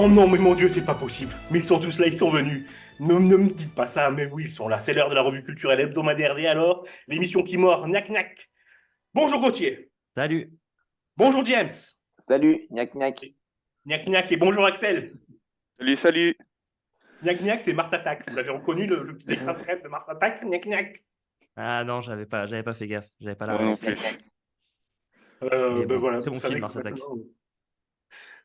Oh non, mais mon Dieu, c'est pas possible. Mais ils sont tous là, ils sont venus. Ne me dites pas ça, mais oui, ils sont là. C'est l'heure de la revue culturelle hebdomadaire et alors, l'émission qui mord, gnac gnac. Bonjour Gauthier. Salut. Bonjour James. Salut, gnac gnac. Gnac gnac et bonjour Axel. Salut, salut. Gnac gnac, c'est Mars Attack. Vous l'avez reconnu, le petit extraterrestre de Mars Attack, gnac gnac. Ah non, j'avais pas fait gaffe, j'avais pas la Moi non ref. plus. Mais Ben bon, voilà, très vous bon savez film, que Mars Attack. maintenant,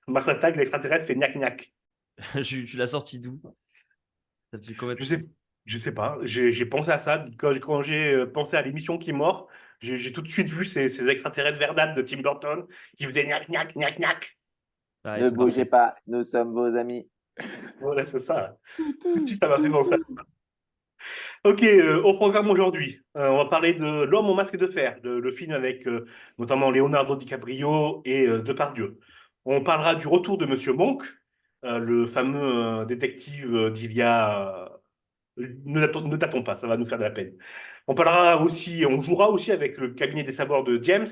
Mars Attack, l'extraterrestre fait gnac gnac. Tu l'as sorti d'où? Ça fait combien Je sais, je sais pas, j'ai pensé à ça. Quand j'ai pensé à l'émission qui mord, j'ai tout de suite vu ces extraterrestres verdâtres de Tim Burton qui faisaient gnac gnac gnac gnac. Ah, ils Ne sont bougez parfaits. pas, nous sommes vos amis. Voilà, c'est ça. Tout de suite, ça m'a fait penser à ça. Ok, au programme aujourd'hui, on va parler de L'homme au masque de fer, le film avec notamment Leonardo DiCaprio et Depardieu. On parlera du retour de Monsieur Monk, le fameux détective d'il y a... ne tâtons pas, ça va nous faire de la peine. On parlera aussi, on jouera aussi avec le cabinet des savoirs de James.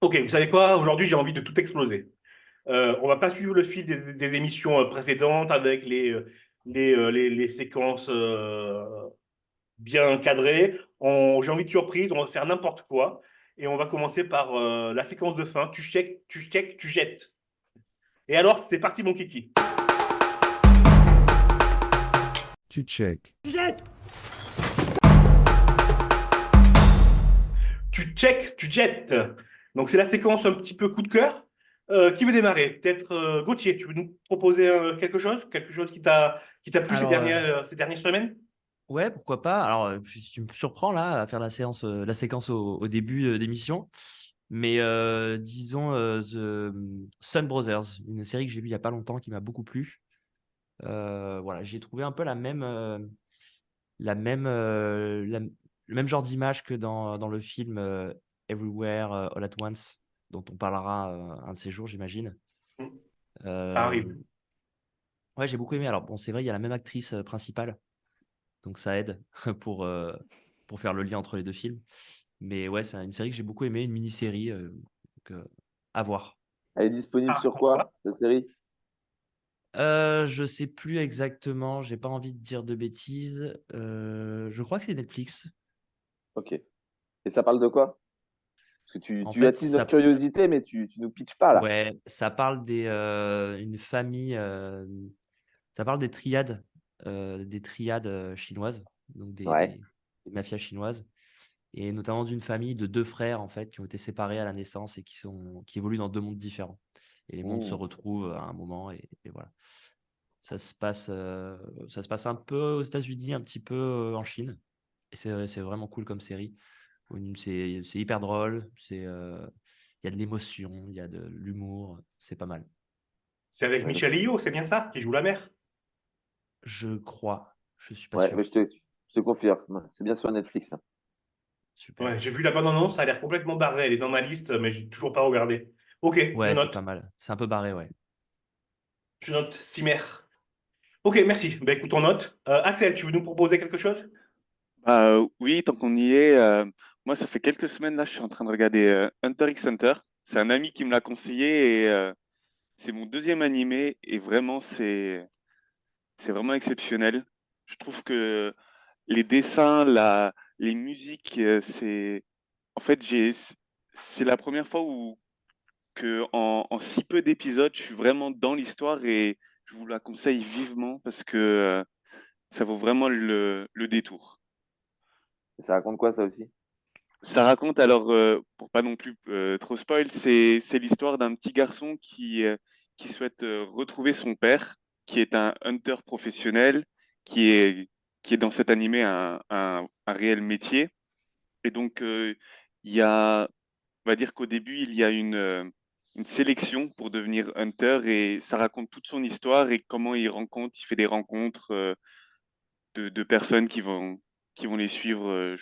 Ok, vous savez quoi? Aujourd'hui, j'ai envie de tout exploser. On va pas suivre le fil des émissions précédentes avec les séquences bien cadrées. J'ai envie de surprise, on va faire n'importe quoi. Et on va commencer par la séquence de fin. Tu check, tu check, tu jettes. Et alors, c'est parti, mon kiki. Tu check. Tu jettes. Tu check, tu jettes. Donc, c'est la séquence un petit peu coup de cœur. Qui veut démarrer? Peut-être Gauthier, tu veux nous proposer quelque chose? Quelque chose qui t'a plu Alors, ces dernières semaines? ouais, pourquoi pas. Alors, puis tu me surprends là à faire la séquence au début d'émission. Mais disons The Sun Brothers, une série que j'ai vue il y a pas longtemps qui m'a beaucoup plu. Voilà, j'ai trouvé un peu le même genre d'image que dans le film Everywhere All at Once, dont on parlera un de ces jours, j'imagine. Ça Euh, arrive. ouais, j'ai beaucoup aimé. Alors, bon, c'est vrai, il y a la même actrice principale, donc ça aide pour faire le lien entre les deux films. Mais ouais, c'est une série que j'ai beaucoup aimé, une mini-série donc, à voir. Elle est disponible Ah, sur quoi, cette série? Je sais plus exactement, j'ai pas envie de dire de bêtises. Je crois que c'est Netflix. Ok. Et ça parle de quoi? Parce que En tu fait, attises notre curiosité, mais tu nous pitches pas, là. ouais, ça parle une famille, ça parle des triades chinoises, donc Ouais. des mafias chinoises, et notamment d'une famille de deux frères en fait qui ont été séparés à la naissance et qui évoluent dans deux mondes différents. Et les mondes se Mmh. retrouvent à un moment et voilà. Ça se passe un peu aux États-Unis, un petit peu en Chine, et c'est vraiment cool comme série. C'est hyper drôle, il y a de l'émotion, il y a de l'humour, c'est pas mal. c'est avec Ouais, Michel Yeoh, c'est bien ça, qui joue la mère. Je crois, je suis pas ouais, sûr. mais je te confirme. C'est bien sur Netflix, là. Super. Ouais, j'ai vu la bande-annonce, ça a l'air complètement barré. Elle est dans ma liste, mais j'ai toujours pas regardé. Ok, je Ouais, c'est note. pas mal. C'est un peu barré, ouais. Je note Cimer. Ok, merci. Ben écoute, on note. Axel, tu veux nous proposer quelque chose? Oui, tant qu'on y est, moi, ça fait quelques semaines, là, je suis en train de regarder Hunter x Hunter. C'est un ami qui me l'a conseillé et c'est mon deuxième animé et vraiment, c'est vraiment exceptionnel. Je trouve que les dessins, les musiques, en fait, c'est la première fois en si peu d'épisodes, je suis vraiment dans l'histoire et je vous la conseille vivement parce que ça vaut vraiment le détour. Et ça raconte quoi, ça aussi? Ça raconte alors, pour pas non plus trop spoil, c'est l'histoire d'un petit garçon qui souhaite retrouver son père, qui est un hunter professionnel, qui est, qui est dans cet animé un réel métier. Et donc, il y a, on va dire qu'au début, il y a une sélection pour devenir hunter et ça raconte toute son histoire et comment il fait des rencontres de personnes qui vont les suivre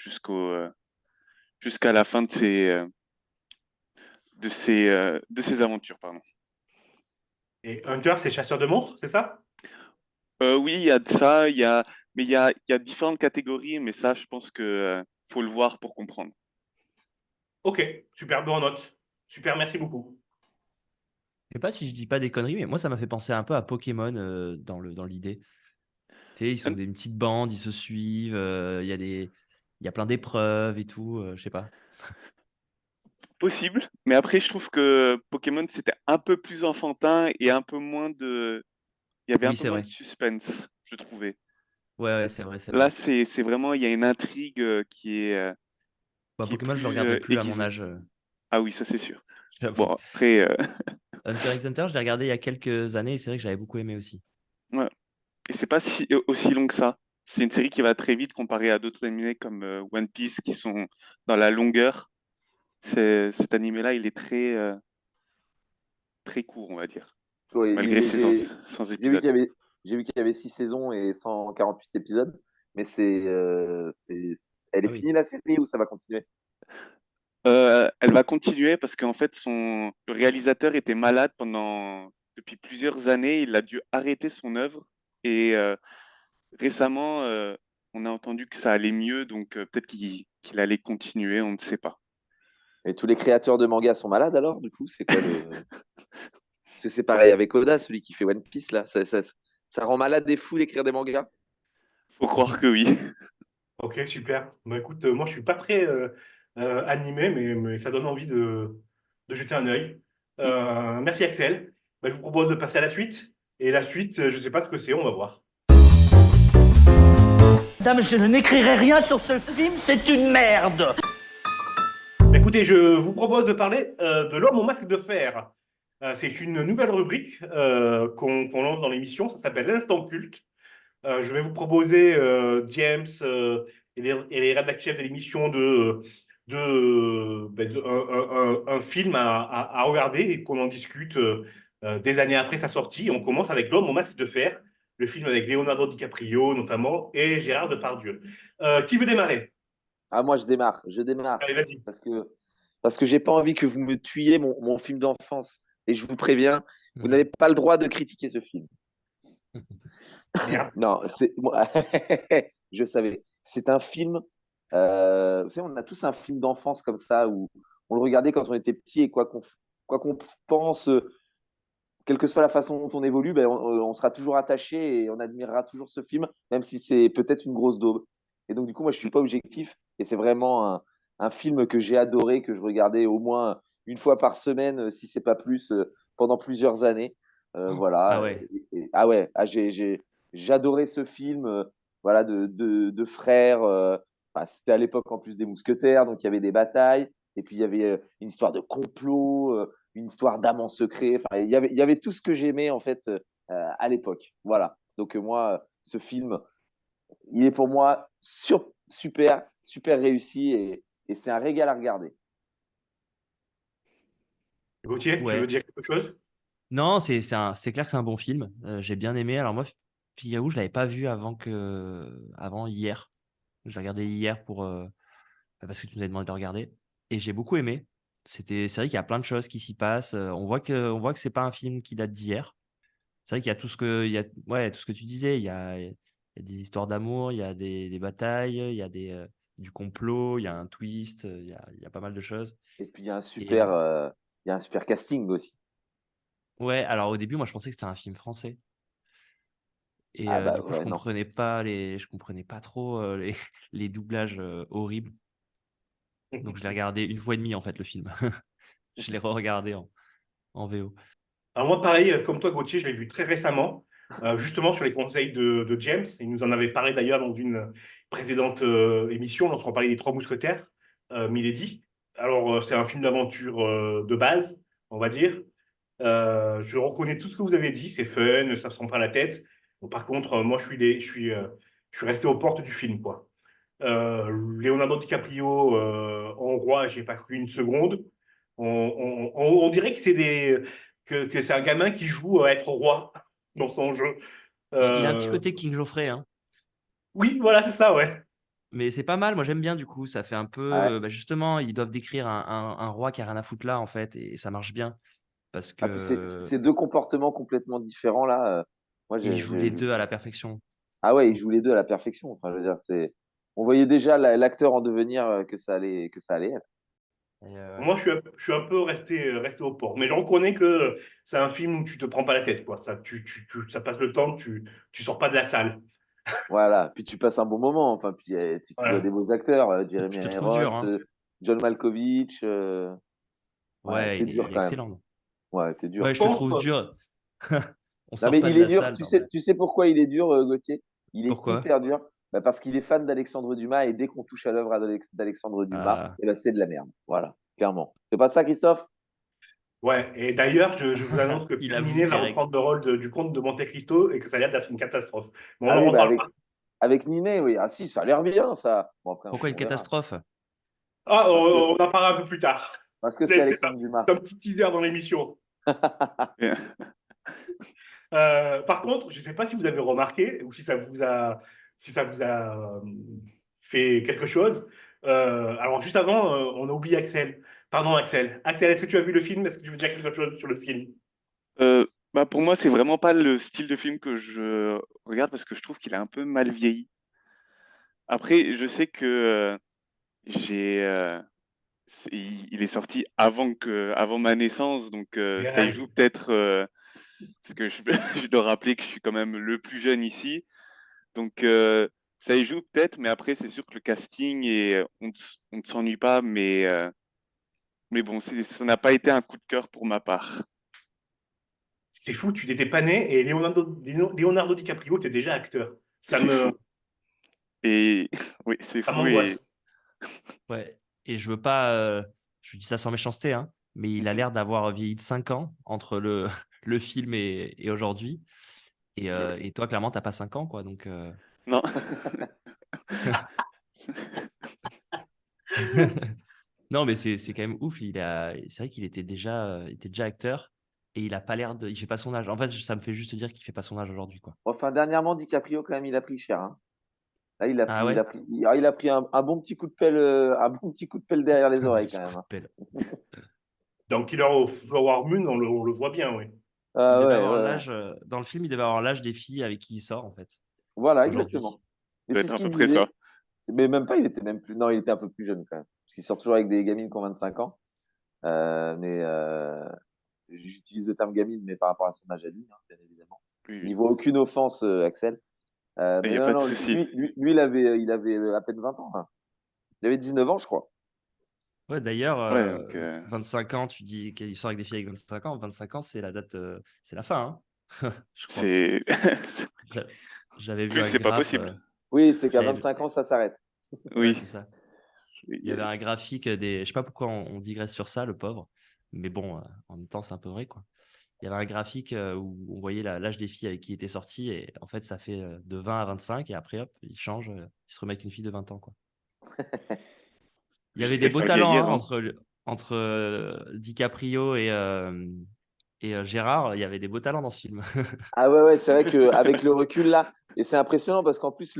jusqu'à la fin de ses aventures, pardon. Et Hunter, c'est chasseur de monstres, c'est ça? Oui, il y a de ça, mais il y a différentes catégories, mais ça, je pense que faut le voir pour comprendre. Ok, super, bon, on note. Super, merci beaucoup. sais pas si je dis pas des conneries, mais moi, ça m'a fait penser un peu à Pokémon dans l'idée. Tu sais, ils sont Un- des petites bandes, ils se suivent, il y a plein d'épreuves et tout, je sais pas. Possible, mais après, je trouve que Pokémon, c'était un peu plus enfantin et un peu moins il y avait un Oui, peu c'est moins de vrai. suspense, je trouvais. Ouais, ouais, c'est vrai, c'est Là, vrai. c'est vraiment, il y a une intrigue Bah, qui est Pokémon, je le plus regarderai plus à mon aiguisée. âge, Ah oui, ça c'est sûr. j'avoue. Bon, après, Hunter x Hunter, je l'ai regardé il y a quelques années et c'est vrai que j'avais beaucoup aimé aussi. ouais. Et c'est pas aussi long que ça. C'est une série qui va très vite comparé à d'autres animés comme One Piece qui sont dans la longueur. Cet animé-là, il est très court, on va dire, Ouais, malgré ses 100 j'ai vu épisodes. j'ai vu qu'il y avait 6 saisons et 148 épisodes, mais elle est Ah oui. finie la série ou ça va continuer? Elle va continuer parce qu'en fait, le réalisateur était malade depuis plusieurs années. Il a dû arrêter son œuvre et récemment, on a entendu que ça allait mieux, donc peut-être qu'il allait continuer, on ne sait pas. Et tous les créateurs de mangas sont malades alors, du coup, c'est quoi le. Parce que c'est pareil avec Oda, celui qui fait One Piece, là. Ça rend malade des fous d'écrire des mangas. Faut croire que oui. Ok, super. Bah, écoute, moi, je suis pas très animé, mais ça donne envie de jeter un œil. Merci, Axel. Bah, je vous propose de passer à la suite. Et la suite, je sais pas ce que c'est, on va voir. Madame, je n'écrirai rien sur ce film, c'est une merde. Bah, écoutez, je vous propose de parler de l'homme au masque de fer. C'est une nouvelle rubrique qu'on lance dans l'émission. Ça s'appelle l'Instant Culte. Je vais vous proposer, James et les rédacteurs de l'émission, un film à regarder et qu'on en discute des années après sa sortie. On commence avec L'homme au masque de fer, le film avec Leonardo DiCaprio notamment et Gérard Depardieu. Qui veut démarrer? Ah, moi, je démarre. Allez, vas-y. Parce que j'ai pas envie que vous me tuiez mon film d'enfance. Et je vous préviens, vous n'avez pas le droit de critiquer ce film. Merde. Non, je savais. C'est un film. Vous savez, on a tous un film d'enfance comme ça où on le regardait quand on était petit et quoi qu'on pense, quelle que soit la façon dont on évolue, ben, on sera toujours attaché et on admirera toujours ce film, même si c'est peut-être une grosse daube. Et donc, du coup, moi, je suis pas objectif et c'est vraiment un film que j'ai adoré, que je regardais au moins une fois par semaine, si c'est pas plus, pendant plusieurs années. Ah Voilà. ouais. Ah ouais, j'adorais ce film, voilà, de frères. Enfin, c'était à l'époque en plus des mousquetaires, donc il y avait des batailles. Et puis il y avait une histoire de complot, une histoire d'âme en secret. Enfin, il y avait tout ce que j'aimais en fait à l'époque. Voilà. Donc moi, ce film, il est pour moi super réussi et c'est un régal à regarder. Gauthier, tu veux Ouais. dire quelque chose? Non, c'est clair que c'est un bon film. J'ai bien aimé. Alors moi, Figaro, je l'avais pas vu avant hier. J'ai regardé hier parce que tu nous avais demandé de le regarder et j'ai beaucoup aimé. C'est vrai qu'il y a plein de choses qui s'y passent. On voit que c'est pas un film qui date d'hier. C'est vrai qu'il y a tout ce que tu disais. Il y a des histoires d'amour, il y a des batailles, il y a du complot, il y a un twist, il y a pas mal de choses. Et puis Et il y a un super casting aussi. ouais, alors au début, moi, je pensais que c'était un film français. Et Ah bah du coup, ouais, non. je comprenais pas trop les doublages horribles. Donc, je l'ai regardé une fois et demie, en fait, le film. Je l'ai re-regardé en VO. Alors moi, pareil, comme toi, Gauthier, je l'ai vu très récemment, justement sur les conseils de James. Il nous en avait parlé d'ailleurs dans une précédente émission, lorsqu'on parlait des Trois Mousquetaires, Milady. Alors, c'est un film d'aventure de base, on va dire. Je reconnais tout ce que vous avez dit, c'est fun, ça ne se prend pas la tête. Bon, par contre, moi, je suis resté aux portes du film, quoi. Leonardo DiCaprio en roi, j'ai pas cru une seconde. On dirait que que c'est un gamin qui joue à être roi dans son jeu. Il a un petit Euh, côté King Joffrey, hein. oui, voilà, c'est ça, ouais. Mais c'est pas mal. Moi, j'aime bien, du coup. Ça fait un peu. Ouais. Bah, justement, ils doivent décrire un roi qui a rien à foutre là, en fait. Et ça marche bien. Parce Ah, puis que. c'est deux comportements complètement différents là. Moi, Et ils jouent les deux à la perfection. ah ouais, ils jouent les deux à la perfection. Enfin, je veux dire, on voyait déjà l'acteur en devenir que ça allait être. Moi, je suis un peu resté au port. Mais je reconnais que c'est un film où tu te prends pas la tête, quoi. Ça passe le temps, tu sors pas de la salle. Voilà, puis tu passes un bon moment. Enfin, puis tu vois Voilà. des beaux acteurs, Je Jeremy te trouve Irons, dur, hein. John Malkovich. Ouais, T'es il dur est quand même. excellent. Ouais, t'es dur. Ouais, je te trouve Contre, dur. On Non, sort mais pas il de est la dur. salle. Tu sais pourquoi il est dur, Gauthier? Il est Pourquoi? hyper dur. Bah, parce qu'il est fan d'Alexandre Dumas et dès qu'on touche à l'œuvre d'Alexandre Dumas, Ah, eh ben, c'est de la merde. Voilà, clairement. C'est pas ça, Christophe? ouais, et d'ailleurs, je vous annonce que il Pierre avoue Ninet va direct. reprendre le rôle du comte de Monte Cristo et que ça a l'air d'être une catastrophe. Bon, Ah on en oui, bah reparle pas. avec Ninet, oui. Ah si, ça a l'air bien, ça. Bon, après, Pourquoi une on verra. catastrophe? Ah, Parce que on en parlera un peu plus tard. parce que c'est Alexandre C'est Dumas. un petit teaser dans l'émission. Par contre, je ne sais pas si vous avez remarqué ou si ça vous a fait quelque chose. Alors, juste avant, on a oublié Axel. Pardon, Axel. Axel, est-ce que tu as vu le film? Est-ce que tu veux dire quelque chose sur le film? Bah pour moi, c'est vraiment pas le style de film que je regarde parce que je trouve qu'il est un peu mal vieilli. Après, je sais que j'ai, il est sorti avant ma naissance, donc ça y Ouais. joue peut-être. Parce que je, je dois rappeler que je suis quand même le plus jeune ici, donc ça y joue peut-être. Mais après, c'est sûr que le casting et on ne s'ennuie pas, mais bon, ça n'a pas été un coup de cœur pour ma part. C'est fou, tu n'étais pas né et Leonardo DiCaprio était déjà acteur. Ça C'est fou. me, Et oui, c'est ça fou. Et m'angoisse. Ouais. Et je veux pas. Je dis ça sans méchanceté, hein, mais il a l'air d'avoir vieilli de 5 ans entre le film et aujourd'hui. Et toi, clairement, t'as pas 5 ans, quoi. Donc. non, Non, mais c'est quand même ouf. C'est vrai qu'il était déjà acteur et il a pas l'air de. Il fait pas son âge. En fait, ça me fait juste dire qu'il fait pas son âge aujourd'hui, quoi. Enfin, dernièrement, DiCaprio, quand même, il a pris cher. Hein. Là, Ah ouais? il a pris un bon petit coup de pelle, un bon petit coup de pelle derrière les oreilles, quand même. Hein. Pelle. Dans Killer of Flower Moon, on le voit bien, oui. Il Ah devait ouais, avoir ouais, ouais. l'âge. Dans le film, il devait avoir l'âge des filles avec qui il sort, en fait, Voilà, aujourd'hui. exactement. Mais ça doit c'est être ce à peu qu'il près disait. ça. Mais même pas, il était même plus. Non, il était un peu plus jeune quand même. Parce qu'il sort toujours avec des gamines qui ont 25 ans. Mais j'utilise le terme gamine, mais par rapport à son âge à lui, hein, bien évidemment. Oui, Il oui. n'y voit aucune offense, Axel. Il Mais n'y a non, pas de non, souci. lui, il avait à peine 20 ans. Hein. Il avait 19 ans, je crois. Ouais, d'ailleurs, Ouais, donc, 25 ans, tu dis qu'il sort avec des filles avec 25 ans. 25 ans, c'est la date, c'est la fin, hein, je crois. c'est J'a- J'avais vu plus, un c'est pas graphe. possible. Oui, c'est qu'à J'avais- 25 ans, ça s'arrête. Ouais, Oui. c'est ça. Il y avait un graphique des. Je sais pas pourquoi on digresse sur ça, le pauvre. Mais bon, en même temps, c'est un peu vrai, quoi. Il y avait un graphique où on voyait l'âge des filles avec qui il était sorti. Et en fait, ça fait de 20 à 25. Et après, hop, il change. Il se remet avec une fille de 20 ans, quoi. Il y avait des Et beaux ça talents vieillir, hein, hein. entre DiCaprio et Gérard. Il y avait des beaux talents dans ce film. Ah ouais, c'est vrai qu'avec le recul là, et c'est impressionnant parce qu'en plus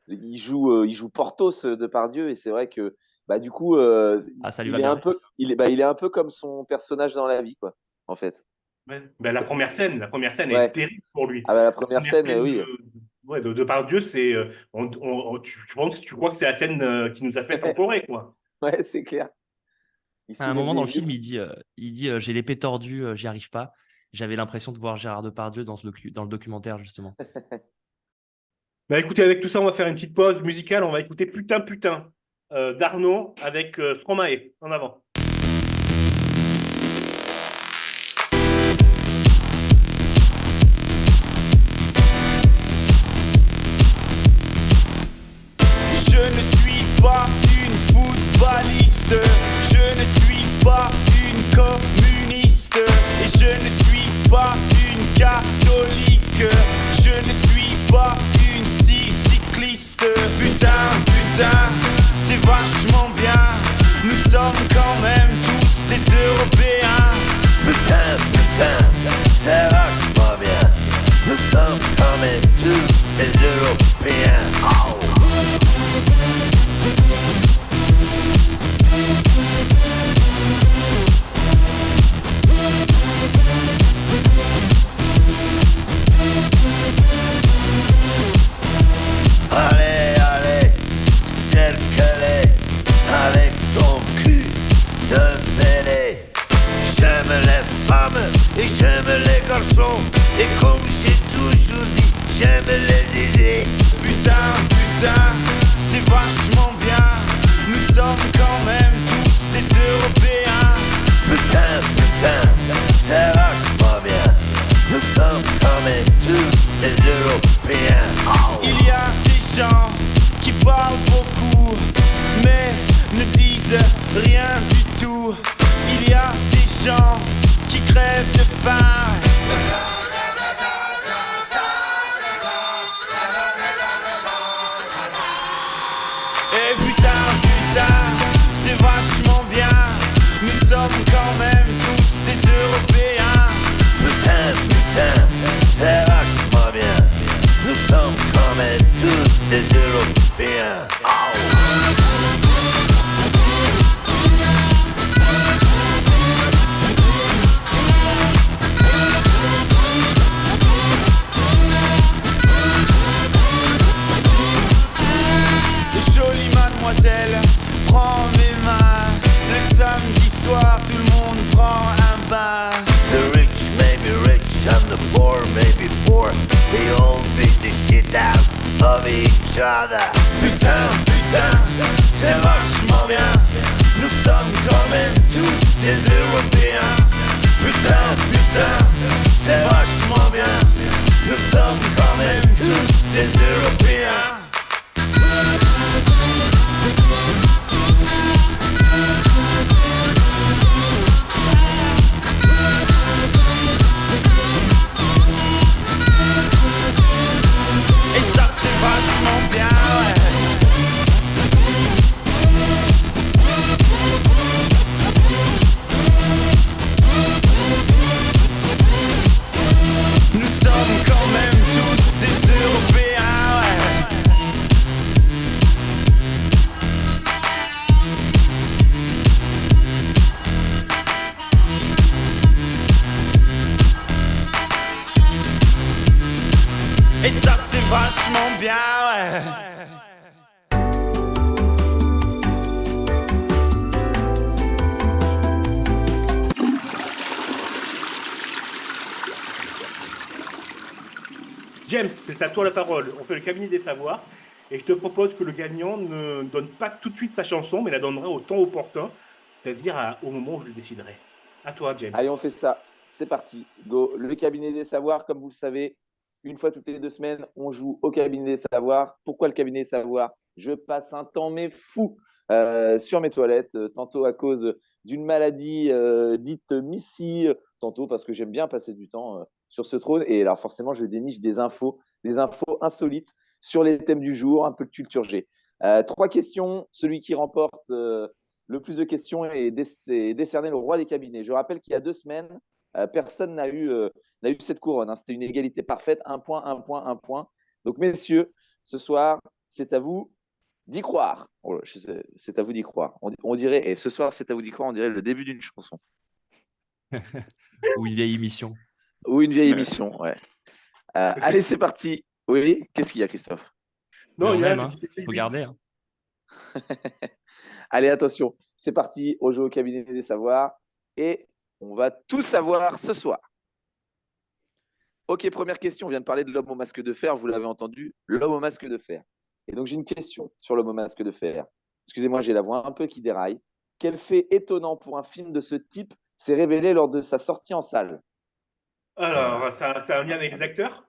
il joue Porthos Depardieu et c'est vrai que bah du coup Ah, ça lui il va est un bien. peu il est un peu comme son personnage dans la vie quoi en fait. Ouais. Ben, la première scène est Ouais. terrible pour lui. Ah bah la La première première scène scène oui. de Depardieu, c'est tu crois que c'est la scène qui nous a fait temporer, quoi. Ouais, c'est clair. Il À un soulève moment dans le des film, yeux. il dit j'ai l'épée tordue, j'y arrive pas. J'avais l'impression de voir Gérard Depardieu dans le documentaire, justement. Bah écoutez, avec tout ça, on va faire une petite pause musicale. On va écouter Putain Putain d'Arnaud avec Stromae. En avant. Je ne suis pas une footballiste, je ne suis pas une communiste, et je ne suis pas une catholique, je ne suis pas une cycliste. Putain, putain, c'est vachement bien, nous sommes quand même tous des heureux. garçons. Et comme j'ai toujours dit, j'aime les aisés. Putain, putain, c'est vachement bien. Nous sommes quand même tous des Européens. Putain, putain, c'est vachement bien. Nous sommes quand même tous des Européens. Il y a des gens qui parlent beaucoup, mais ne disent rien du tout. Il y a des gens qui crèvent de faim. Et putain, putain, c'est vachement bien. Nous sommes quand même tous des Européens. Putain, putain, c'est vachement bien. Nous sommes quand même tous des Européens. Jolie mademoiselle, prends mes mains. Le samedi soir, tout le monde prend un bain. The rich may be rich and the poor may be poor. They all beat the shit out of each other. Putain, putain, c'est vachement bien. Nous sommes quand même tous des Européens. Putain, putain, c'est vachement bien. Nous sommes quand même tous des Européens. Et ça c'est vachement bien, ouais. Nous sommes quand même tous des Européens, ouais. Et ça c'est vachement bien, ouais. James, c'est à toi la parole. On fait le cabinet des savoirs. Et je te propose que le gagnant ne donne pas tout de suite sa chanson, mais la donnera au temps opportun, c'est-à-dire au moment où je le déciderai. À toi, James. Allez, on fait ça. C'est parti. Go. Le cabinet des savoirs, comme vous le savez, une fois toutes les 2 semaines, on joue au cabinet des savoirs. Pourquoi le cabinet des savoirs? Je passe un temps mais fou sur mes toilettes, tantôt à cause d'une maladie dite Missy, tantôt parce que j'aime bien passer du temps sur ce trône. Et alors forcément, je déniche des infos insolites sur les thèmes du jour, un peu de culture G. 3 questions. Celui qui remporte le plus de questions est décerné le roi des cabinets. Je rappelle qu'il y a 2 semaines, personne n'a eu cette couronne. Hein. C'était une égalité parfaite, 1 point, 1 point, 1 point. Donc, messieurs, ce soir, c'est à vous d'y croire. Oh, c'est à vous d'y croire. On dirait, et ce soir, c'est à vous d'y croire, on dirait le début d'une chanson. Ou une vieille émission. Ou une vieille émission, ouais. Allez, c'est parti. Oui, qu'est-ce qu'il y a, Christophe? Non, il y a même, un hein. petit Faut garder. Hein. Allez, attention, c'est parti. On joue au cabinet des savoirs et on va tout savoir ce soir. Ok, première question. On vient de parler de l'homme au masque de fer. Vous l'avez entendu, l'homme au masque de fer. Et donc, j'ai une question sur l'homme au masque de fer. Excusez-moi, j'ai la voix un peu qui déraille. Quel fait étonnant pour un film de ce type s'est révélé lors de sa sortie en salle? Alors, ça a un lien avec les acteurs?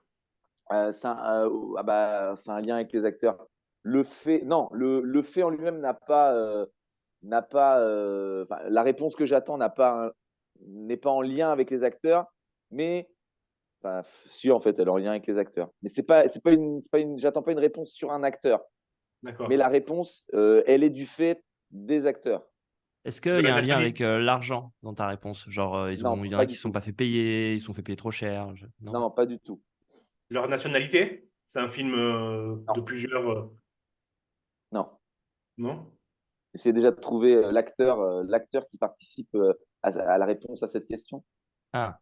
C'est un lien avec les acteurs. Le fait en lui-même n'a pas, la réponse que j'attends n'est pas en lien avec les acteurs, mais si en fait elle est en lien avec les acteurs. Mais j'attends pas une réponse sur un acteur. D'accord. Mais la réponse, elle est du fait des acteurs. Est-ce qu'il y a un lien avec l'argent dans ta réponse? Genre, il y en a qui ne sont pas fait payer, ils se sont fait payer trop cher. Non, pas du tout. Leur nationalité? C'est un film de plusieurs. Non. Non? Essayez déjà de trouver l'acteur qui participe à la réponse à cette question. Ah,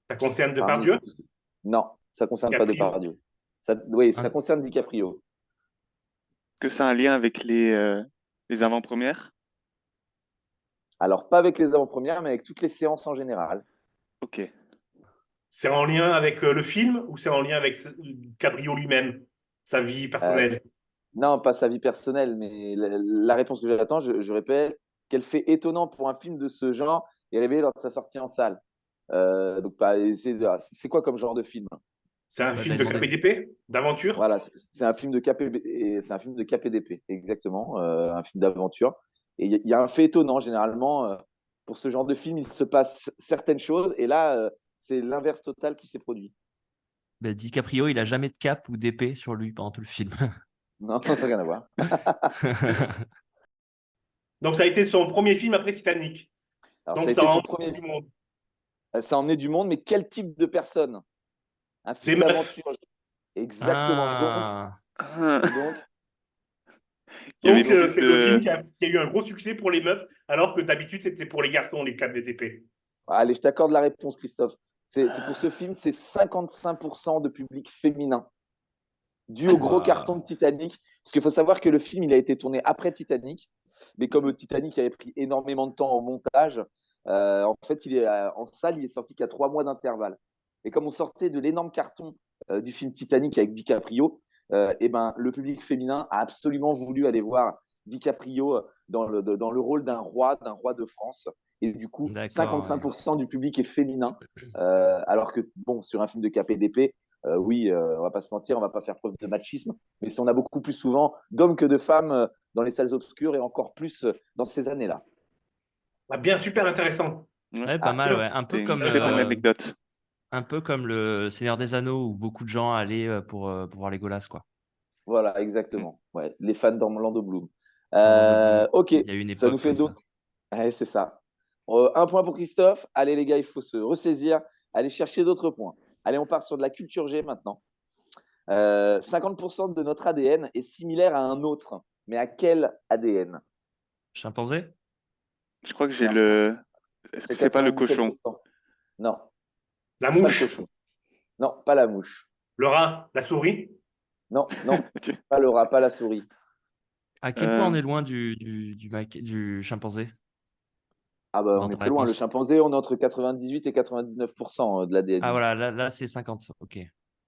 Ça concerne Depardieu? Non, ça ne concerne pas Depardieu. Ça concerne DiCaprio. Que ça a un lien avec les avant-premières? Alors, pas avec les avant-premières, mais avec toutes les séances en général. Ok. C'est en lien avec le film ou c'est en lien avec Cabrio lui-même, sa vie Euh, personnelle? non, pas sa vie personnelle, mais la réponse que j'attends, je répète, quel fait étonnant pour un film de ce genre est révélé lors de sa sortie en salle. Donc, bah, c'est quoi comme genre de film? C'est un Bah, film j'avais de demandé. KPDP, d'aventure? Voilà, c'est un film de c'est un film de KPDP, exactement, un film d'aventure. Et il y a un fait étonnant, généralement, pour ce genre de film, il se passe certaines choses, et là, c'est l'inverse total qui s'est produit. Bah, DiCaprio, il a jamais de cape ou d'épée sur lui pendant tout le film. Non, rien à voir. Donc, ça a été son premier film après Titanic. Alors, ça Donc, a ça été a son emmené premier. du monde. Ça a emmené du monde, mais quel type de personne? Un Des film meufs. d'aventure. Exactement. Ah, Donc, Il y avait Donc, plus c'est le film de. qui a eu un gros succès pour les meufs, alors que d'habitude, c'était pour les garçons, les KPDP. allez, je t'accorde la réponse, Christophe. C'est pour ce film, c'est 55% de public féminin, dû au gros Wow. carton de Titanic. Parce qu'il faut savoir que le film, il a été tourné après Titanic, mais comme Titanic avait pris énormément de temps au montage, en fait, en salle, il est sorti qu'à 3 mois d'intervalle. Et comme on sortait de l'énorme carton du film Titanic avec DiCaprio, et ben, le public féminin a absolument voulu aller voir DiCaprio dans le rôle d'un roi de France. Et du coup, D'accord, 55% du public est féminin, alors que, bon, sur un film de KPDP, oui, on va pas se mentir, on va pas faire preuve de machisme, mais on a beaucoup plus souvent d'hommes que de femmes dans les salles obscures et encore plus dans ces années-là. Ah, bien, super intéressant. Ouais, pas Ah, mal, ouais. Un C'est peu une comme, très bonne anecdote. un peu comme le Seigneur des Anneaux où beaucoup de gens allaient pour voir Legolas, quoi. voilà, exactement. Ouais, les fans d'Orlando Bloom. Orlando Bloom. Ok, Il y a eu une ça nous époque fait comme ça. donc. Ouais, c'est ça. Un point pour Christophe. Allez, les gars, il faut se ressaisir. Allez chercher d'autres points. Allez, on part sur de la culture G maintenant. 50% de notre ADN est similaire à un autre. Mais à quel ADN? Chimpanzé? Je crois que j'ai Non. le. Est-ce que c'est pas le cochon? 97%. Non, La c'est pas le mouche, cochon. Non, pas la mouche. le rat, la souris. Non, non, Ok. pas le rat, pas la souris. À quel point on Euh, est loin du chimpanzé Ah bah, dans on est ta très loin. Le réponse? chimpanzé, on est entre 98 et 99% de l'ADN. Ah voilà, là c'est 50. Ok.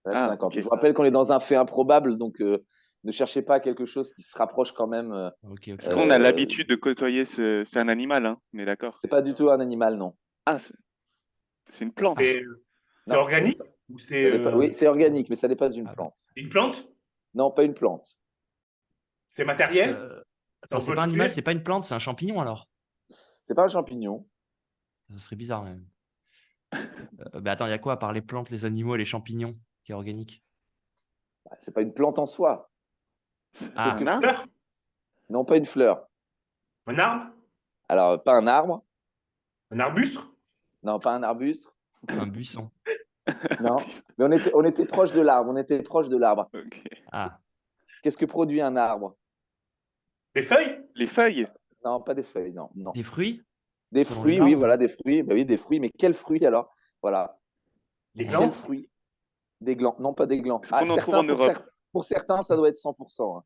Là, Ah, 50. ok. Je vous rappelle qu'on est dans un fait improbable, donc ne cherchez pas quelque chose qui se rapproche quand même. Ok. Parce qu'on a Euh, l'habitude de côtoyer C'est un animal, hein, on est d'accord. C'est pas du tout un animal, non. Ah, c'est une plante. C'est Non, organique ou c'est oui, c'est organique, mais ça n'est pas une Ah, plante. une plante? Non, pas une plante. C'est matériel? Attends, On c'est peut pas un le animal, toucher? c'est pas une plante, c'est un champignon alors. C'est pas un champignon. Ça serait bizarre même. Attends, il y a quoi à part les plantes, les animaux et les champignons qui est organique? C'est pas une plante en soi. Ah, que- Un arbre? Fleur? Non, pas une fleur. Un arbre? Alors, pas un arbre. Un arbuste? Non, pas un arbuste. un buisson. Non, mais on était proche de l'arbre. On était proche de l'arbre. Ok. Ah, Qu'est-ce que produit un arbre? Des feuilles? Les feuilles? Non, pas des feuilles, non, non. des fruits? Des Selon fruits, les oui, arbres. voilà, des fruits. Bah oui, des fruits, mais quels fruits alors? Voilà. Des Quels glands? fruits? Des glands. Non, pas des glands. Est-ce qu'on en trouve en pour, Europe? pour certains, ça doit être 100%. Hein.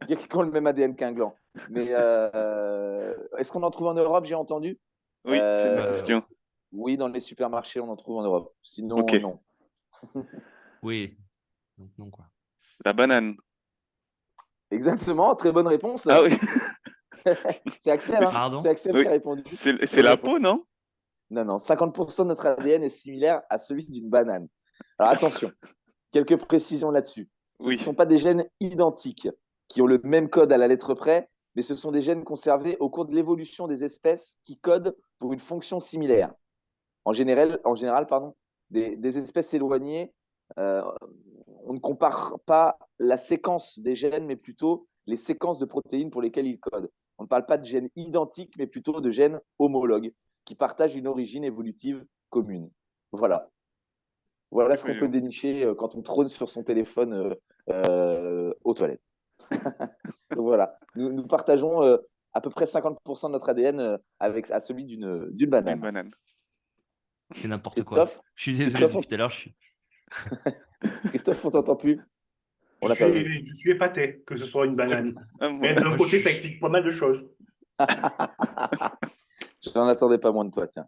Il y a qui ont le même ADN qu'un gland. Mais est-ce qu'on en trouve en Europe, j'ai entendu? Oui, c'est ma Euh, question. Oui, dans les supermarchés, on en trouve en Europe. Sinon, Ok. non. Oui. Donc non quoi. La banane. Exactement, très bonne réponse. Ah oui, C'est Axel, hein? Pardon? C'est Axel Oui. qui a répondu. c'est la peau, non? Non, non, 50% de notre ADN est similaire à celui d'une banane. Alors attention, quelques précisions là-dessus. Ce Oui. ne sont pas des gènes identiques qui ont le même code à la lettre près, mais ce sont des gènes conservés au cours de l'évolution des espèces qui codent pour une fonction similaire. En général, pardon, des espèces éloignées, on ne compare pas la séquence des gènes, mais plutôt les séquences de protéines pour lesquelles ils codent. On ne parle pas de gènes identiques, mais plutôt de gènes homologues qui partagent une origine évolutive commune. Voilà. Voilà ce qu'on peut dénicher quand on trône sur son téléphone aux toilettes. Donc voilà, nous partageons à peu près 50% de notre ADN à celui d'une Une banane. banane. C'est n'importe quoi. Christophe, Je suis désolé Christophe, depuis tout à l'heure. Christophe, on t'entend plus. On l'a pas vu. Je suis épaté que ce soit une banane. Ah, Mais moi- d'un côté, ça explique pas mal de choses. Je n'en attendais pas moins de toi, tiens.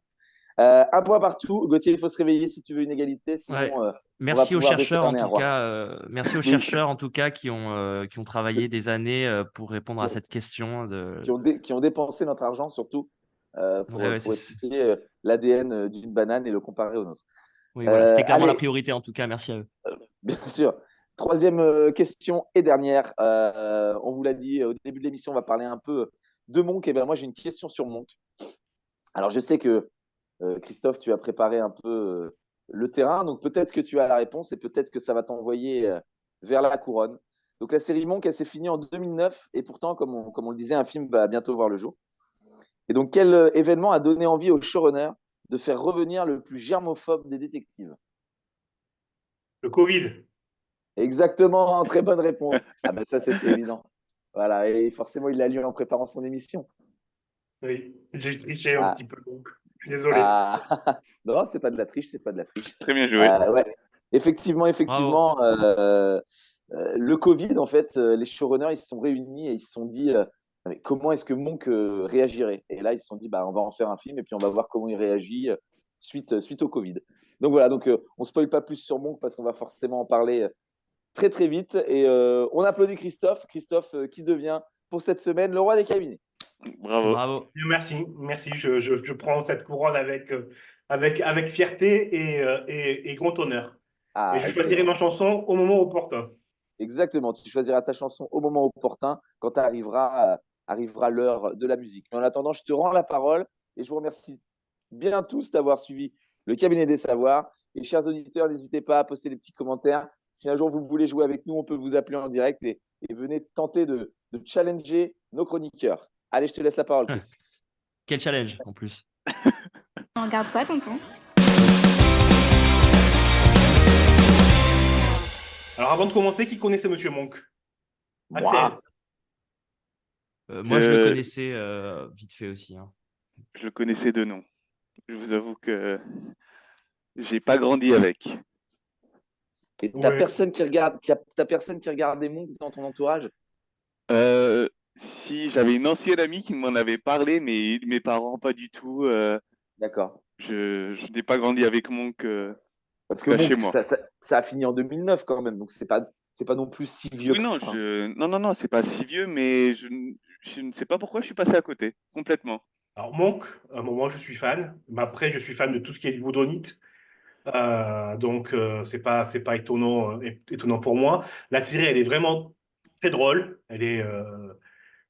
Un point partout. Gauthier, il faut se réveiller si tu veux une égalité. Sinon, Ouais. on va Merci aux pouvoir chercheurs en décerner un tout roi. cas. Merci aux Oui. chercheurs en tout cas qui ont travaillé des années pour répondre à cette question Qui ont dépensé notre argent surtout Ouais, pour étudier l'ADN d'une banane et le comparer au nôtre. Oui, voilà, c'était clairement la Allez, priorité en tout cas. Merci à eux. bien sûr. Troisième question et dernière. On vous l'a dit au début de l'émission, on va parler un peu de Monk. Et ben moi, j'ai une question sur Monk. Alors, je sais que Christophe, tu as préparé un peu le terrain, donc peut-être que tu as la réponse et peut-être que ça va t'envoyer vers la couronne. Donc, la série Monk, elle s'est finie en 2009 et pourtant, comme on le disait, un film va bientôt voir le jour. Et donc, quel événement a donné envie au showrunner de faire revenir le plus germophobe des détectives? Le Covid. Exactement, très bonne réponse. Ah ben ça, c'était évident. Voilà, et forcément, il l'a lu en préparant son émission. Oui, j'ai triché un Ah, petit peu, donc je suis désolé. Non, c'est pas de la triche, c'est pas de la triche. Très bien joué. Ouais. Effectivement, Bravo. le Covid, en fait, les showrunners, ils se sont réunis et ils se sont dit mais comment est-ce que Monk réagirait? Et là, ils se sont dit, bah, on va en faire un film et puis on va voir comment il réagit suite au Covid. Donc voilà, donc on ne spoil pas plus sur Monk parce qu'on va forcément en parler très très vite. Et on applaudit Christophe. Christophe qui devient pour cette semaine le roi des cabinets. Bravo. Bravo. Merci. Je prends cette couronne avec fierté et grand honneur. Et je choisirai Excellent. ma chanson au moment opportun. Exactement, tu choisiras ta chanson au moment opportun quand arrivera l'heure de la musique. Mais en attendant, je te rends la parole et je vous remercie bien tous d'avoir suivi le cabinet des savoirs. Et chers auditeurs, n'hésitez pas à poster des petits commentaires. Si un jour vous voulez jouer avec nous, on peut vous appeler en direct et venez tenter de challenger nos chroniqueurs. Allez, je te laisse la parole, Chris. Quel challenge en plus. On regarde quoi, tonton? Alors avant de commencer, qui connaissait Monsieur Monk? Axel. Moi, je le connaissais vite fait aussi. Hein. Je le connaissais de nom. Je vous avoue que j'ai pas grandi avec. Et t'as Ouais. personne qui regarde, t'as personne qui regarde des Monk dans ton entourage? Si j'avais une ancienne amie qui m'en avait parlé, mais mes parents pas du tout. D'accord. Je n'ai pas grandi avec Monk Parce que chez Monk, moi. ça a fini en 2009 quand même, donc c'est pas non plus si vieux Oui, que non, ça. non, c'est pas si vieux, mais je ne sais pas pourquoi je suis passé à côté, complètement. Alors Monk, à un moment je suis fan, mais après je suis fan de tout ce qui est du Woodonite. Donc c'est pas étonnant pour moi. La série elle est vraiment très drôle. Il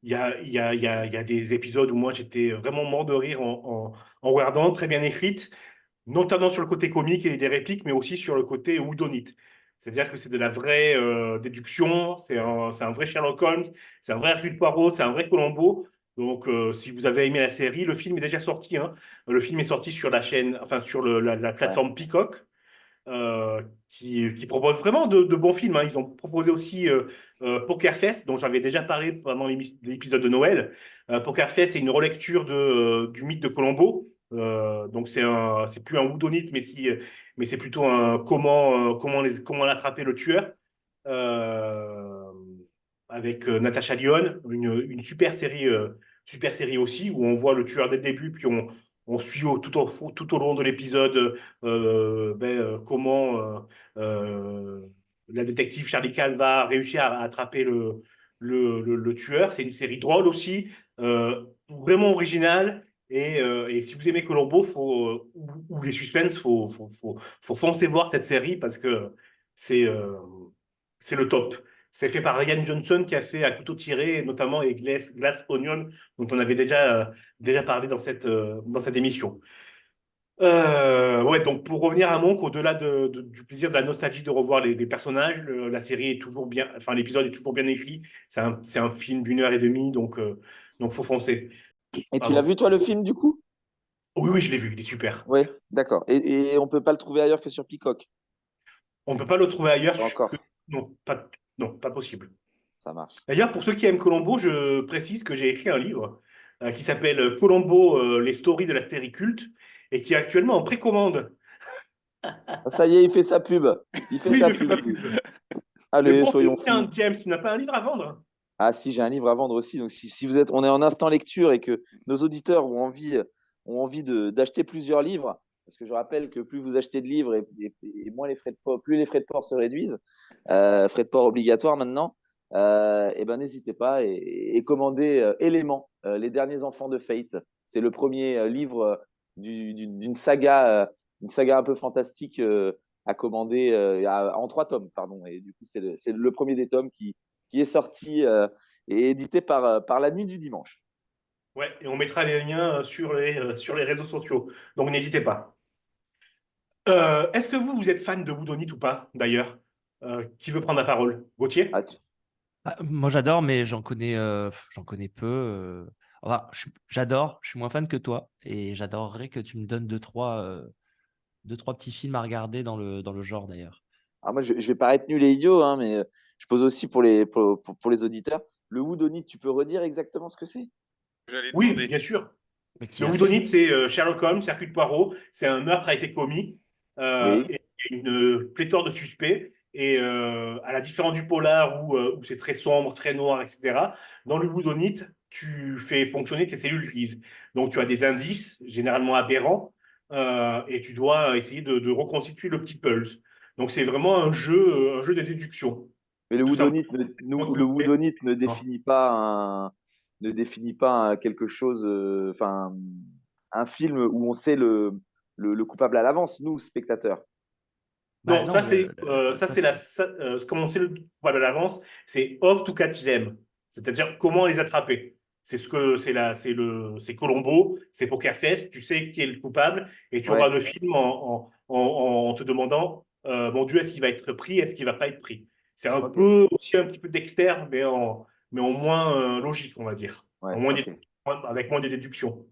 y a des épisodes où moi j'étais vraiment mort de rire en regardant, très bien écrite, notamment sur le côté comique et des répliques, mais aussi sur le côté houdonite. C'est-à-dire que c'est de la vraie déduction, c'est un vrai Sherlock Holmes, c'est un vrai Hercule Poirot, c'est un vrai Columbo. Donc, si vous avez aimé la série, le film est déjà sorti. Hein. Le film est sorti sur la chaîne, enfin sur la plateforme Peacock, qui propose vraiment de bons films. Hein. Ils ont proposé aussi Poker Face, dont j'avais déjà parlé pendant l'épisode de Noël. Poker Face, c'est une relecture du mythe de Colombo. Donc c'est plus un whodunit, mais c'est plutôt un comment attraper le tueur. Euh, Avec Natasha Lyonne, une super série aussi, où on voit le tueur dès le début, puis on suit tout au long de l'épisode comment la détective Charlie Cale va réussir à attraper le tueur. C'est une série drôle aussi, vraiment originale. Et si vous aimez Columbo ou les suspens, faut foncer voir cette série parce que c'est euh, c'est le top. C'est fait par Ryan Johnson qui a fait À couteau tiré, notamment et Glass Onion, dont on avait déjà parlé dans cette émission. Ouais, donc pour revenir à Monk, au-delà du plaisir de la nostalgie de revoir les personnages, la série est toujours bien, enfin l'épisode est toujours bien écrit. C'est un film d'1 heure et demie, donc faut foncer. Et tu l'as Pardon. vu, toi, le film, du coup? Oui, je l'ai vu, il est super. Oui, d'accord. Et on peut pas le trouver ailleurs que sur Peacock. On ne peut pas le trouver ailleurs. Pas encore. Non, pas possible. Ça marche. D'ailleurs, pour ceux qui aiment Colombo, je précise que j'ai écrit un livre qui s'appelle Colombo, les stories de la série culte, et qui est actuellement en précommande. Ah, ça y est, il fait sa pub. Il fait Oui, sa je fais pub. ma pub. Allez, Mais bon, soyons tiens, fous. James, tu n'as pas un livre à vendre? Ah si, j'ai un livre à vendre aussi. Donc si on est en instant lecture et que nos auditeurs ont envie ont envie d'acheter plusieurs livres, parce que je rappelle que plus vous achetez de livres et moins les frais de port, plus les frais de port se réduisent, frais de port obligatoires maintenant, et ben n'hésitez pas et commandez Éléments, les derniers enfants de Fate. C'est le premier livre d'une saga, une saga un peu fantastique à commander en 3 tomes, pardon. Et du coup, c'est le premier des tomes qui est sorti et édité par La Nuit du Dimanche. Ouais, et on mettra les liens sur les réseaux sociaux. Donc n'hésitez pas. Est-ce que vous êtes fan de Whodunit ou pas, d'ailleurs? Qui veut prendre la parole? Gauthier? Ah, Ah, moi, j'adore, mais j'en connais peu. Enfin, j'adore, je suis moins fan que toi, et j'adorerais que tu me donnes deux, trois petits films à regarder dans le genre, d'ailleurs. alors moi, je vais paraître nul et idiot, hein, mais je pose aussi pour les auditeurs. Le Whodunit, tu peux redire exactement ce que c'est? J'allais Oui, demander. bien sûr. Mais qui Le l'a fait? Whodunit, c'est Sherlock Holmes, Hercule Poirot. C'est un meurtre a été commis Oui. et il y a une pléthore de suspects. Et à la différence du polar où c'est très sombre, très noir, etc., dans le Whodunit, tu fais fonctionner tes cellules grises. Donc tu as des indices, généralement aberrants, et tu dois essayer de reconstituer le petit puzzle. Donc c'est vraiment un jeu de déduction, Mais le tout Whodunit simplement. le Whodunit ne définit pas quelque chose, enfin, un film où on sait le coupable à l'avance, nous, spectateurs. Bah Non, non, ça c'est comme on sait le problème à l'avance, c'est how to catch them, c'est-à-dire comment les attraper. C'est ce que c'est Colombo, c'est Poker Face, tu sais qui est le coupable et tu auras Ouais, le film en te demandant, mon Dieu, est-ce qu'il va être pris, est-ce qu'il va pas être pris. C'est un ok, peu aussi un petit peu Dexter, mais en moins logique, on va dire, ouais, ok. avec moins de déductions.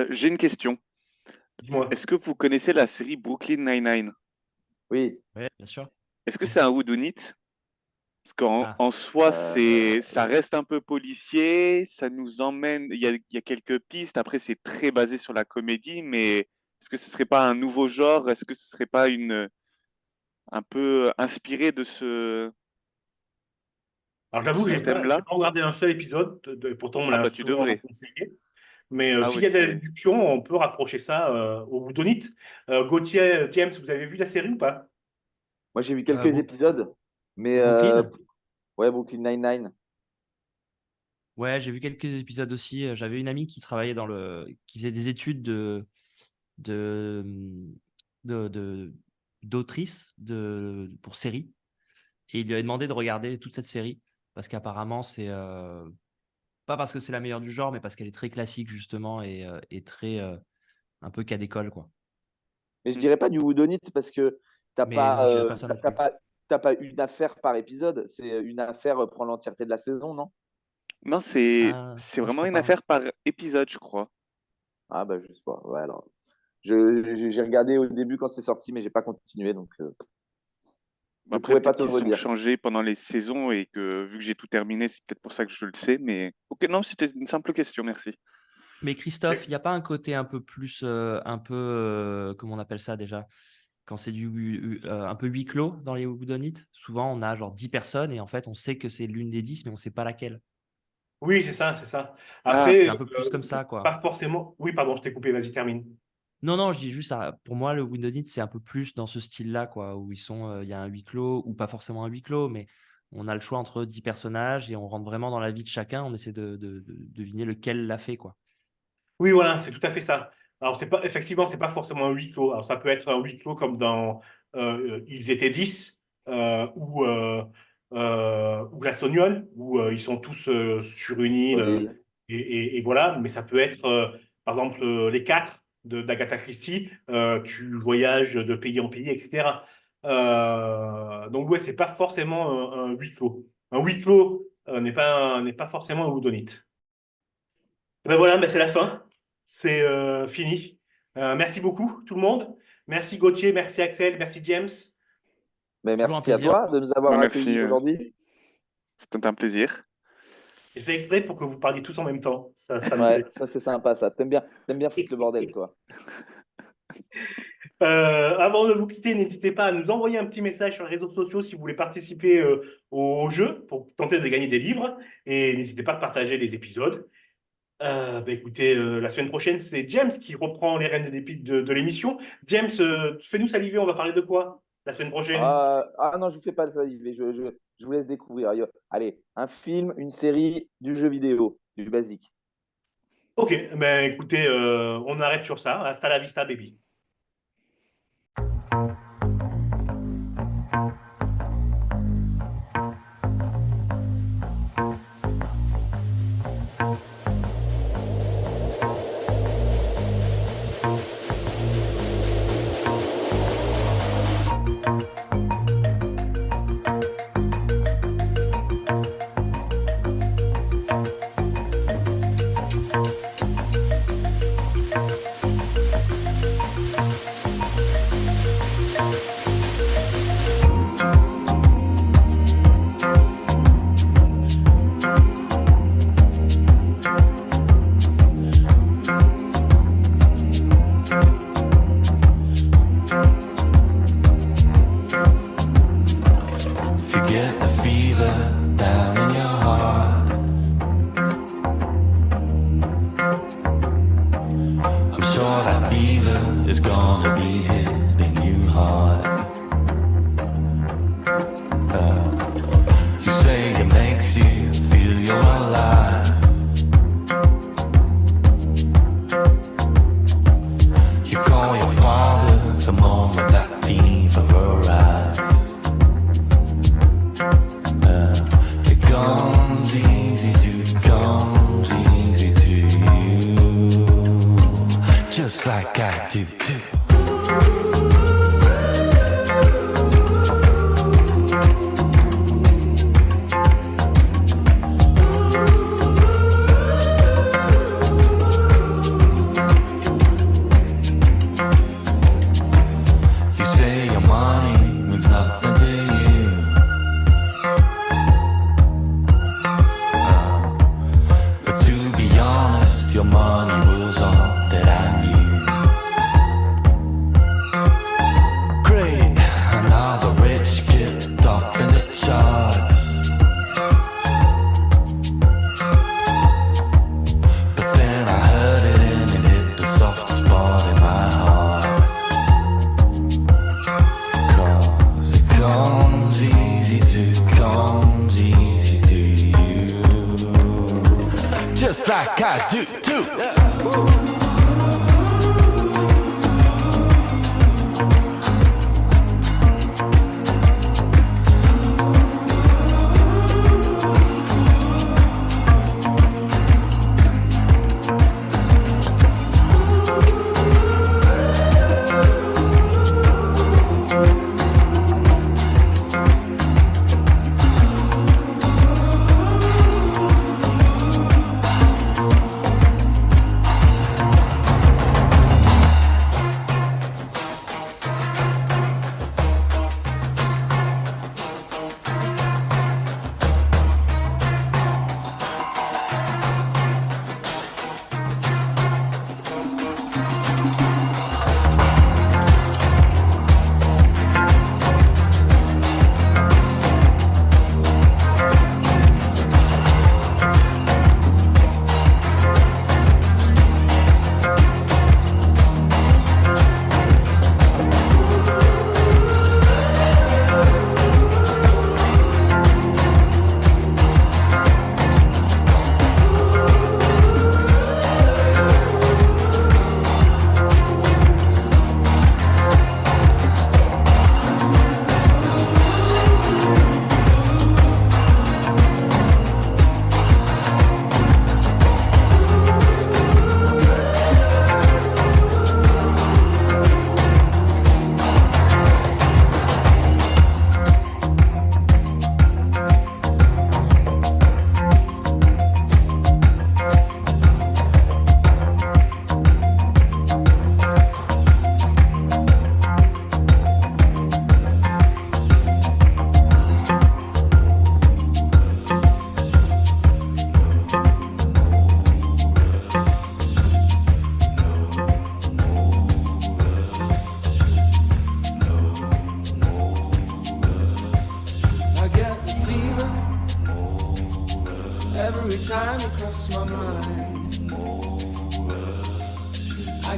J'ai une question. Dis-moi. Est-ce que vous connaissez la série Brooklyn Nine-Nine? Oui. Ouais, bien sûr. Est-ce que c'est un whodunit? Parce qu'en Ah, en soi, Euh, ça reste un peu policier, ça nous emmène, il y a quelques pistes, après c'est très basé sur la comédie, mais est-ce que ce serait pas un nouveau genre? Est-ce que ce serait pas un peu inspiré de Alors j'avoue que ce j'ai thème-là? pas regardé un seul épisode, pourtant on me Ah l'a bah tu souvent devrais. conseillé. Mais Ah s'il oui, y a des c'est... déductions, on peut rapprocher ça au Boudonite. Gauthier, James, vous avez vu la série ou pas? Moi, j'ai vu quelques Bro- épisodes, mais Brooklyn? ouais, Brooklyn Nine-Nine. Ouais, j'ai vu quelques épisodes aussi. J'avais une amie qui faisait des études de, de, de- d'autrice pour série. Et il lui avait demandé de regarder toute cette série parce qu'apparemment, pas parce que c'est la meilleure du genre, mais parce qu'elle est très classique, justement, et très un peu cas d'école, quoi. Mais je dirais pas du Whodunit parce que t'as Mais pas, non, je dirais pas ça non plus. t'as pas une affaire par épisode. C'est une affaire pour l'entièreté de la saison, non? Non, Ah, c'est non, je vraiment crois une pas. affaire par épisode, je crois. Ah bah je sais pas. Ouais, alors j'ai regardé au début quand c'est sorti, mais j'ai pas continué, donc je Après, pourrais pas peut-être te qu'ils sont redire. changés pendant les saisons et que vu que j'ai tout terminé, c'est peut-être pour ça que je le sais, mais... Ok, non, c'était une simple question, merci. Mais Christophe, il n'y a pas un côté un peu plus, comment on appelle ça déjà? Quand c'est un peu huis clos dans les whodunits, souvent on a genre 10 personnes et en fait on sait que c'est l'une des 10, mais on ne sait pas laquelle. Oui, c'est ça, c'est ça. Ah, C'est Après, un peu plus comme ça, pas quoi. forcément. Oui, pardon, je t'ai coupé, vas-y, termine. Non, non, je dis juste ça. Pour moi, le whodunit, c'est un peu plus dans ce style-là, quoi, où il y a un huis clos, ou pas forcément un huis clos, mais on a le choix entre 10 personnages et on rentre vraiment dans la vie de chacun. On essaie de deviner lequel l'a fait, quoi. Oui, voilà, c'est tout à fait ça. Alors, effectivement, c'est pas forcément un huis clos. Alors, ça peut être un huis clos comme dans Ils étaient 10 ou Glass Onion, où ils sont tous sur une île Oui. et voilà. Mais ça peut être, par exemple, les quatre d'Agatha Christie, tu voyages de pays en pays, etc. Donc, ouais, c'est pas forcément un huis clos. Un huis clos n'est pas forcément un whodunit. Ben voilà, ben c'est la fin. C'est fini. Merci beaucoup, tout le monde. Merci Gauthier, merci Axel, merci James. Mais Toujours un merci à plaisir. toi de nous bah avoir merci, accueillis aujourd'hui. c'était un plaisir. J'ai fait exprès pour que vous parliez tous en même temps. Ça me Ouais, plaît. ça c'est sympa ça. T'aimes bien foutre le bordel, toi. Avant de vous quitter, n'hésitez pas à nous envoyer un petit message sur les réseaux sociaux si vous voulez participer au jeu pour tenter de gagner des livres. Et n'hésitez pas à partager les épisodes. Écoutez, la semaine prochaine, c'est James qui reprend les rênes de l'émission. James, fais-nous saliver, on va parler de quoi la semaine prochaine? Non, je vous fais pas de saliver, je vous laisse découvrir. Allez, un film, une série, du jeu vidéo, du basique. Ok, écoutez, on arrête sur ça. Hasta la vista, baby. Forget the fever down in your heart. I'm sure that fever is gonna be hitting you hard. You say it makes you feel you're alive. You call your father the moment that fever arrives. It comes easy to you, just like I do too. You say your money means nothing to you. But to be honest, your money was all that I knew. Great, another rich kid top in the charts. But then I heard it and it hit the soft spot in my heart. 'Cause it comes easy to you, just like I do too.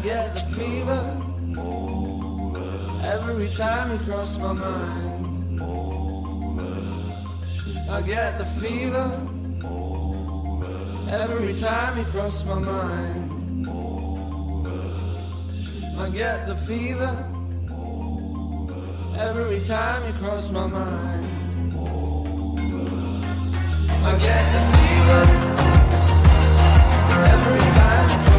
get the fever every time you cross my mind. I get the fever every time you cross my mind. I get the fever every time you cross my mind. I get the fever every time you cross my mind.